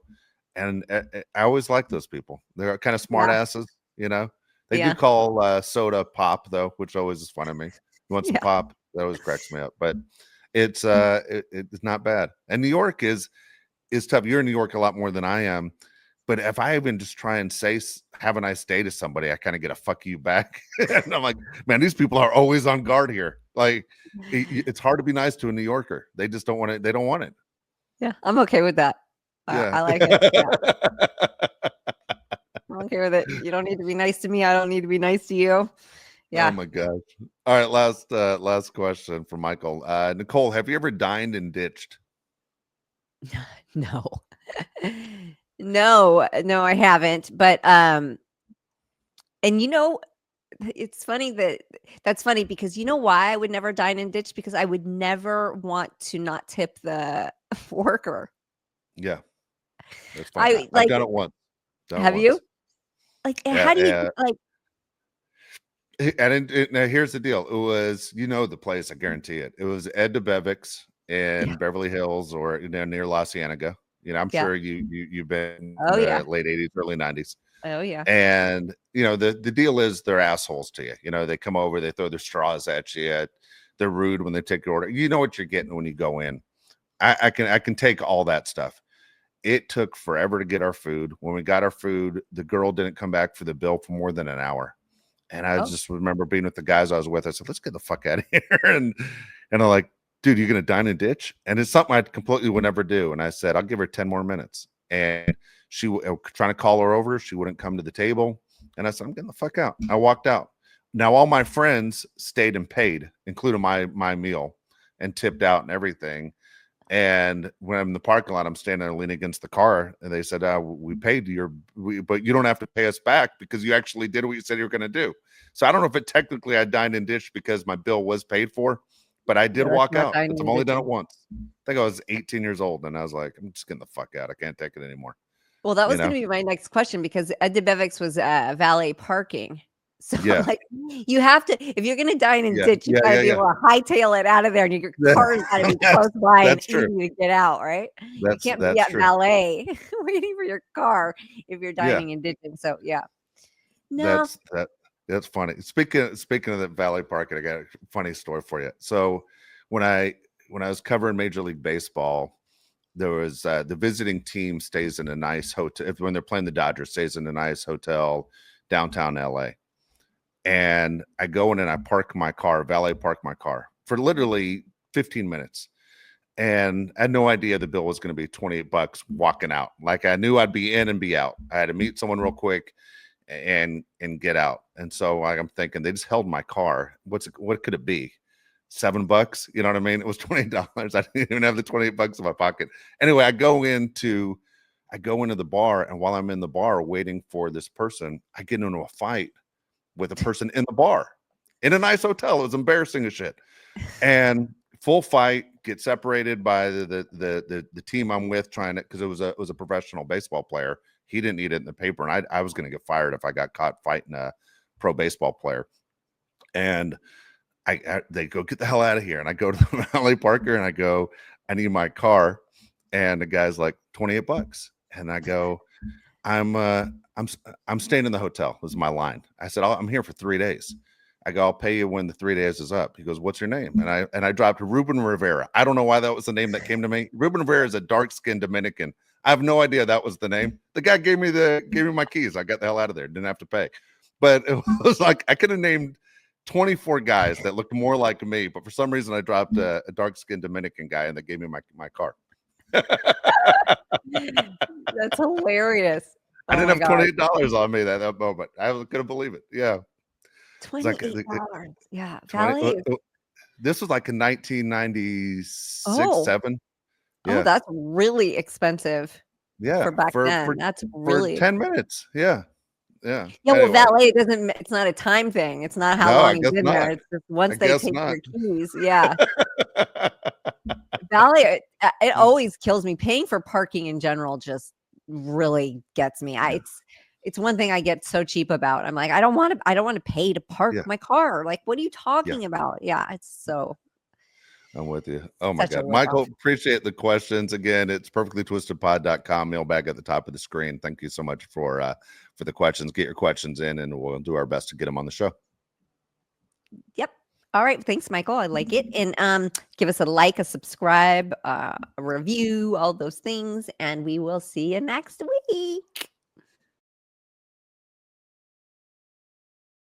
and I always like those people. They're kind of smart Yeah, asses, you know. They do yeah, call soda pop though, which always is fun to me. You want some yeah. pop? That always cracks me up. But it's not bad. And New York is tough. You're in New York a lot more than I am. But if I even just try and say have a nice day to somebody, I kind of get a fuck you back. And I'm like, man, these people are always on guard here. Like it's hard to be nice to a New Yorker. They just don't want it. They don't want it. Yeah, I'm okay with that. Yeah. I like it. Yeah, I'm okay with it. You don't need to be nice to me. I don't need to be nice to you. Oh Yeah. my gosh. All right, last question from Michael. Nicole, have you ever dined and ditched? No. No, I haven't. But and it's funny that's funny because you know why I would never dine and ditch because I would never want to not tip the worker. Yeah, that's fine. I I've like done it once. Done it have you? once. Like Yeah, how do you yeah. like Now here's the deal. It was, the place, I guarantee it. It was Ed DeBevick's yeah, in Beverly Hills or near La Cienega. I'm yeah. sure you've been in Oh yeah. the late 80s, early 90s. Oh yeah. And the deal is they're assholes to you. They come over, they throw their straws at you. They're rude when they take your order. You know what you're getting when you go in. I can take all that stuff. It took forever to get our food. When we got our food, the girl didn't come back for the bill for more than an hour. And I Oh, just remember being with the guys I was with. I said, let's get the fuck out of here. And I'm like, dude, you're going to dine and ditch? And it's something I completely would never do. And I said, I'll give her 10 more minutes. And trying to call her over. She wouldn't come to the table. And I said, I'm getting the fuck out. I walked out. Now, all my friends stayed and paid, including my meal, and tipped out and everything. And when I'm in the parking lot, I'm standing there leaning against the car, and they said, "We paid but you don't have to pay us back because you actually did what you said you were going to do." So I don't know if it technically I dined in dish because my bill was paid for, but I did yeah, that's walk not out because dining I've and only done it ditching. once. I think I was 18 years old, and I was like, "I'm just getting the fuck out. I can't take it anymore." Well, that You was know? gonna be my next question because Ed DeBevick's was, valet parking. So I'm Yeah, like, you have to if you're gonna dine and yeah, ditch, you yeah, gotta yeah, be yeah. able to hightail it out of there, and your Yeah. car's gotta be that's close by and that's true. easy to get out, right? You can't be That's at true. valet waiting for your car if you're Yeah. dining and ditching, so yeah. No. That's that that's funny. Speaking of that valet parking, I got a funny story for you. So when I when I was covering Major League Baseball, there was the visiting team stays in a nice hotel when they're playing the Dodgers, stays in a nice hotel downtown LA. And I go in and I park my car, valet park my car for literally 15 minutes. And I had no idea the bill was going to be $28 walking out. Like I knew I'd be in and be out. I had to meet someone real quick and get out. And so like, I'm thinking they just held my car. What could it be? $7? You know what I mean? It was $20. I didn't even have the $28 in my pocket. Anyway, I go into the bar, and while I'm in the bar waiting for this person, I get into a fight with a person in the bar in a nice hotel. It was embarrassing as shit. And full fight, get separated by the team I'm with, trying to because it was a professional baseball player. He didn't need it in the paper, and I was going to get fired if I got caught fighting a pro baseball player. And they go, get the hell out of here. And I go to the valet parker and I go, I need my car. And the guy's like, $28. And I go, I'm uh I'm I'm staying in the hotel. Was my line. I said, I'm here for 3 days. I go, I'll pay you when the 3 days is up. He goes, what's your name? And I dropped Ruben Rivera. I don't know why that was the name that came to me. Ruben Rivera is a dark-skinned Dominican. I have no idea that was the name. The guy gave me my keys. I got the hell out of there. Didn't have to pay. But it was like I could have named 24 guys that looked more like me, but for some reason I dropped a dark-skinned Dominican guy and they gave me my car. That's hilarious. I Oh didn't my have god. $28 on me that moment. I couldn't believe it. Yeah. It's like $28. Yeah, 20 valet is this was like in 1996, oh, 7. oh, Yeah. that's really expensive Yeah. for back For then. That's for really 10 minutes. Yeah. Yeah. yeah, well, Anyway. valet doesn't it's not a time thing. It's not how No, I long you've guess been there. not. It's just I once they guess take not. your keys. Yeah. Valet, it always kills me. Paying for parking in general just really gets me. Yeah. It's one thing I get so cheap about. I'm like, I don't want to pay to park Yeah. my car. Like, what are you Yeah. talking about? Yeah, it's so I'm with you. Oh my such a God. lick Michael, off. appreciate the questions. Again, it's perfectlytwistedpod.com, mailbag at the top of the screen. Thank you so much for the questions. Get your questions in and we'll do our best to get them on the show. Yep. All right. Thanks, Michael. I like it. And give us a like, a subscribe, a review, all those things. And we will see you next week.